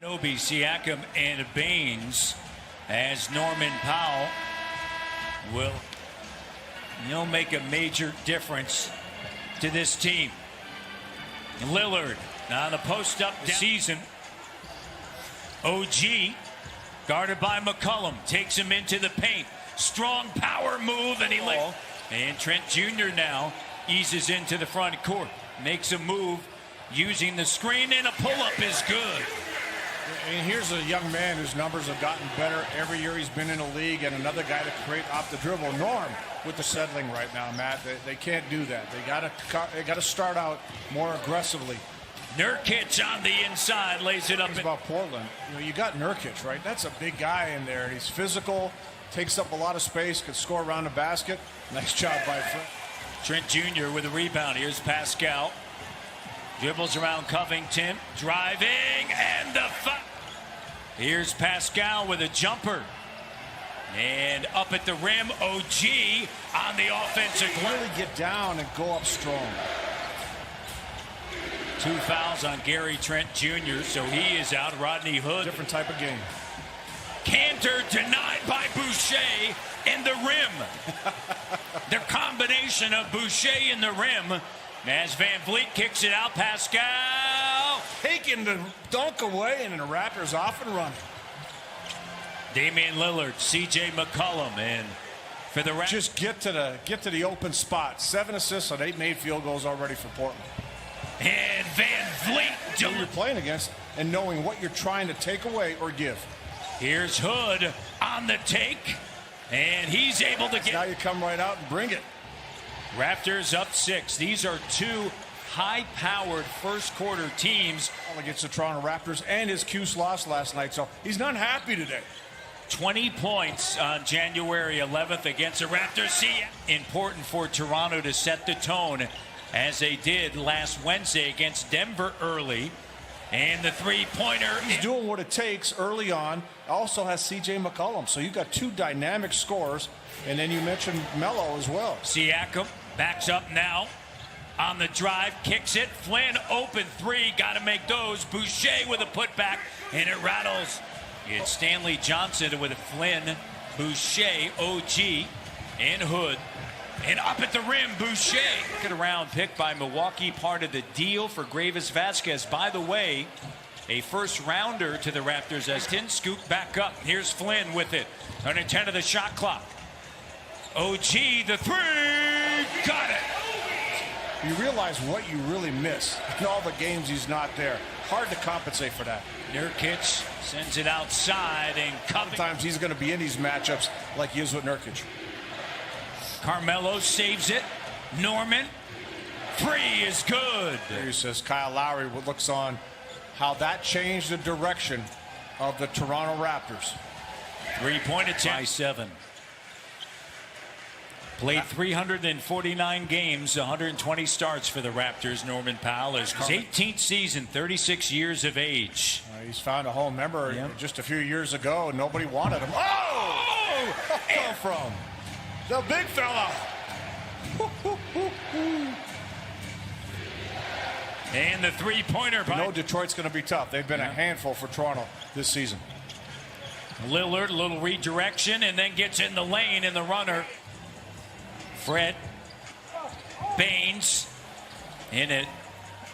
Nobi, Siakam, and Baines, as Norman Powell will make a major difference to this team. Lillard on the post-up season. OG guarded by McCollum, takes him into the paint. Strong power move, and and Trent Jr. now eases into the front court, makes a move using the screen, and a pull-up is good. And here's a young man whose numbers have gotten better every year he's been in the league, and another guy to create off the dribble. Norm with the settling right now, Matt. They can't do that. They got to start out more aggressively. Nurkic on the inside lays it up. It's about Portland. You got Nurkic, right? That's a big guy in there. He's physical, takes up a lot of space, can score around the basket. Nice job by Fred. Trent Jr. with a rebound. Here's Pascal. Dribbles around Covington, driving, and the foul. Here's Pascal with a jumper. And up at the rim, OG on the offensive. Really get down and go up strong. 2 fouls on Gary Trent Jr., so he is out. Rodney Hood. Different type of game. Cantor denied by Boucher in the rim. The combination of Boucher in the rim. As Van Vliet kicks it out, Pascal taking the dunk away, and the Raptors off and running. Damian Lillard, CJ McCollum, and for the Raptors. Just get to the open spot. 7 assists on 8 made field goals already for Portland. And Van Vliet. Who you're playing against and knowing what you're trying to take away or give. Here's Hood on the take, and he's able to get. Now you come right out and bring it. Raptors up 6. These are two high-powered first-quarter teams. Against the Toronto Raptors, and his Cuse lost last night, so he's not happy today. 20 points on January 11th against the Raptors. Important for Toronto to set the tone, as they did last Wednesday against Denver early. And the three-pointer. He's doing what it takes early on. Also has C.J. McCollum. So you've got two dynamic scorers. And then you mentioned Melo as well. Siakam backs up now on the drive, kicks it. Flynn open three. Got to make those. Boucher with a putback, and it rattles. It's Stanley Johnson with a Flynn, Boucher, OG, and Hood. And up at the rim, Boucher. Second round pick by Milwaukee, part of the deal for Gravis Vasquez. By the way, a first rounder to the Raptors as Tin scoop back up. Here's Flynn with it. Under 10 of the shot clock. OG, the three. Got it. You realize what you really miss in all the games he's not there. Hard to compensate for that. Nurkic sends it outside, and sometimes he's going to be in these matchups like he is with Nurkic. Carmelo saves it. Norman, three is good. He says Kyle Lowry looks on how that changed the direction of the Toronto Raptors. Three-point attempt. By 7. Played 349 games, 120 starts for the Raptors. Norman Powell is his 18th season, 36 years of age. He's found a home. Remember, just a few years ago, nobody wanted him. Oh! Come from the big fella. And the three-pointer. Detroit's going to be tough. They've been a handful for Toronto this season. Lillard, a little redirection, and then gets in the lane in the runner. Fred, Baines, and it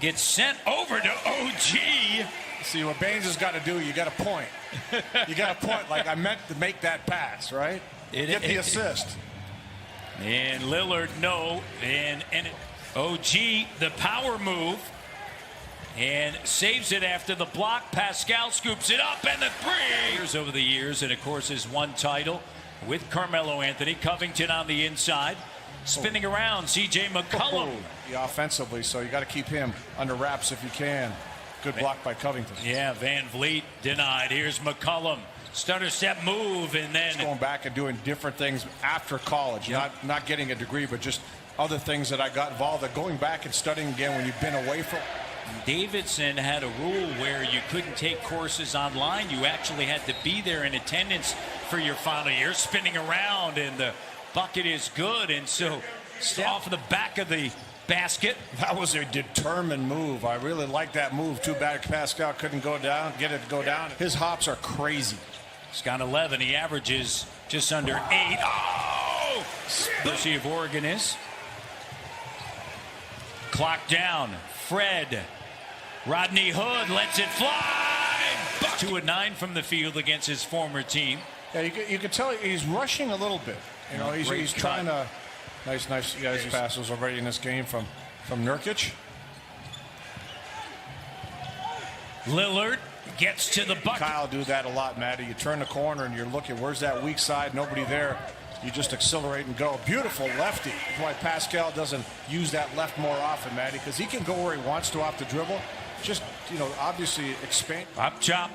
gets sent over to OG. See, what Baines has got to do, you got to point. You got to point like I meant to make that pass, right? Get the assist. And Lillard, no. And OG, the power move. And saves it after the block. Pascal scoops it up, and the three. Over the years, and of course his one title with Carmelo Anthony. Covington on the inside. Spinning around, C.J. McCollum. Yeah, offensively, so you got to keep him under wraps if you can. Good block by Covington. Yeah, Van Vliet denied. Here's McCollum. Stutter step move, and then going back and doing different things after college. Not getting a degree, but just other things that I got involved in. Going back and studying again when you've been away from. Davidson had a rule where you couldn't take courses online. You actually had to be there in attendance for your final year. Spinning around, and the bucket is good, and so off of the back of the basket. That was a determined move. I really like that move. Too bad Pascal couldn't go down, get it to go down. His hops are crazy. He's got 11. He averages just under 8. Oh! Mercy of Oregon is. Clock down. Fred. Rodney Hood lets it fly. 2 of 9 from the field against his former team. Yeah, you can tell he's rushing a little bit. You know, he's trying to. Nice guys passes already in this game from Nurkic. Lillard gets to the bucket. Kyle do that a lot, Matty. You turn the corner and you're looking, where's that weak side? Nobody there. You just accelerate and go. Beautiful lefty. That's why Pascal doesn't use that left more often, Matty, because he can go where he wants to off the dribble. Just, you know, obviously expand. Up top.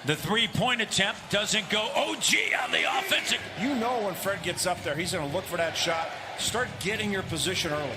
The three-point attempt doesn't go. OG on the offensive. You know when Fred gets up there, he's going to look for that shot. Start getting your position early.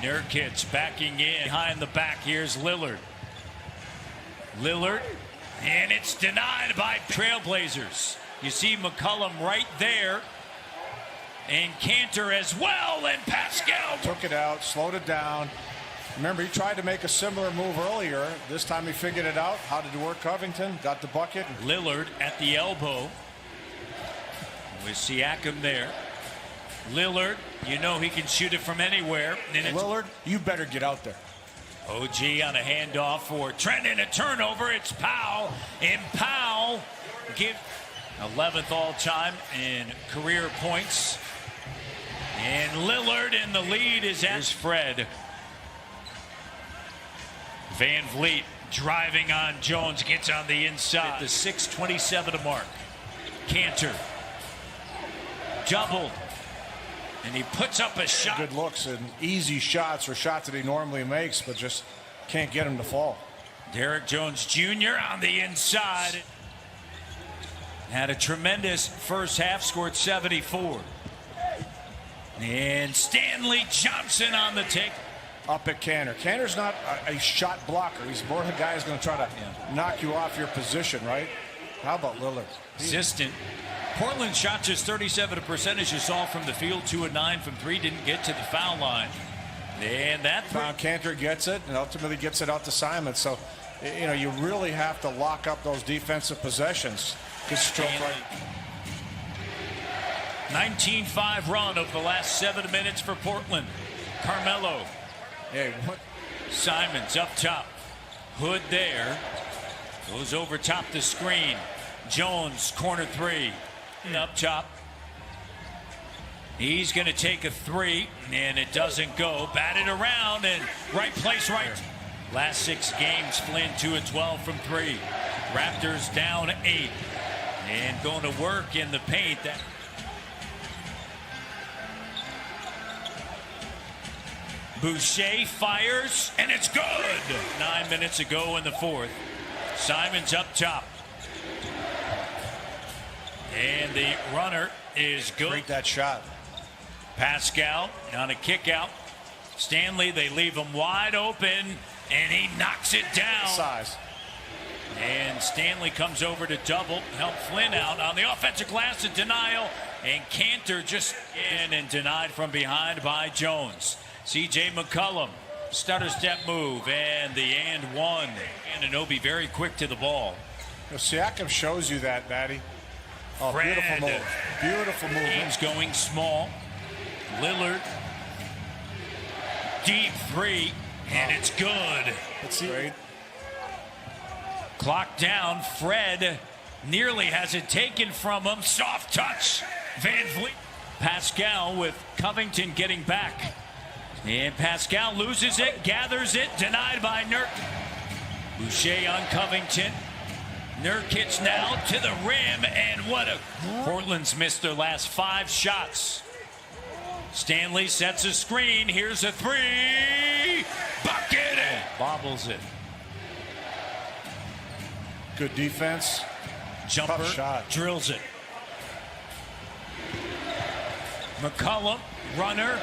Nurkic backing in. Behind the back, here's Lillard. Lillard, and it's denied by Trailblazers. You see McCollum right there. And Cantor as well, and Pascal. Took it out, slowed it down. Remember, he tried to make a similar move earlier. This time he figured it out. How did it work, Covington? Got the bucket. Lillard at the elbow. With Siakam there. Lillard, you know he can shoot it from anywhere. And Lillard, you better get out there. OG on a handoff for Trent and a turnover. It's Powell. And Powell give 11th all-time in career points. And Lillard in the lead is as Fred. Van Vliet driving on Jones, gets on the inside. The 6:27 to mark. Cantor doubled, and he puts up a shot. Good looks and easy shots, or shots that he normally makes, but just can't get him to fall. Derrick Jones Jr. on the inside. Had a tremendous first half, scored 74. And Stanley Johnson on the take. Up at Cantor. Cantor's not a shot blocker. He's more a guy who's going to try to knock you off your position, right? How about Lillard? Consistent. Portland shot just 37% as you saw from the field. 2 of 9 from 3. Didn't get to the foul line. And that Cantor gets it and ultimately gets it out to Simon. So, you know, you really have to lock up those defensive possessions. Good stroke right. 19-5 run of the last 7 minutes for Portland. Carmelo. Hey, what? Simons up top. Hood there. Goes over top the screen. Jones, corner 3. Up top. He's going to take a 3, and it doesn't go. Batted around, and right place, right. Last 6 games, Flynn 2 of 12 from 3. Raptors down 8. And going to work in the paint. Boucher fires, and it's good. 9 minutes ago in the 4th. Simons up top. And the runner is good. Great that shot. Pascal on a kick out. Stanley, they leave him wide open, and he knocks it down. Size. And Stanley comes over to double, help Flynn out on the offensive glass, a denial, and Cantor just in and denied from behind by Jones. C.J. McCollum, stutter step move, and the and one. Anunoby very quick to the ball. You know, Siakam shows you that, Matty. Oh, Fred. beautiful move. Beautiful move. Team's going small. Lillard, deep 3, and it's good. Let's see. Great. Clock down. Fred nearly has it taken from him. Soft touch. Van Vliet. Pascal with Covington getting back. And Pascal loses it, gathers it, denied by Nurkic. Boucher on Covington. Nurkic now to the rim, and what a... Portland's missed their last 5 shots. Stanley sets a screen. Here's a 3. Bucket! Bobbles it. Good defense. Jumper. Tough shot. Drills it. McCollum, runner.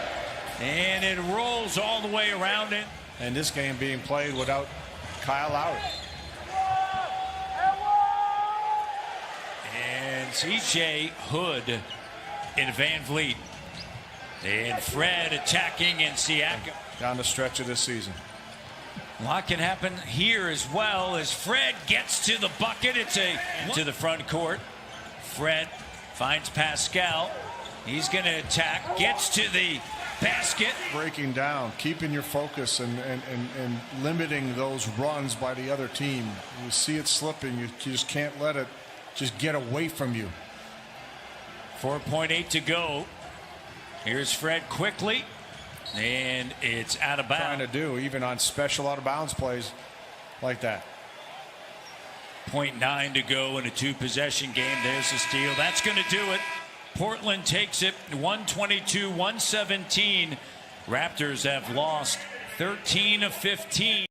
And it rolls all the way around it. And this game being played without Kyle Lowry. And C.J. Hood in Van Vliet. And Fred attacking in Siakam. Down the stretch of this season. A lot can happen here as well as Fred gets to the bucket. It's to the front court. Fred finds Pascal. He's going to attack. Gets to the basket. Breaking down, keeping your focus and limiting those runs by the other team. You see it slipping. You just can't let it just get away from you. 4.8 to go. Here's Fred quickly. And it's out of bounds. Trying to do even on special out of bounds plays like that. 0.9 to go in a 2-possession game. There's the steal. That's going to do it. Portland takes it 122-117. Raptors have lost 13 of 15.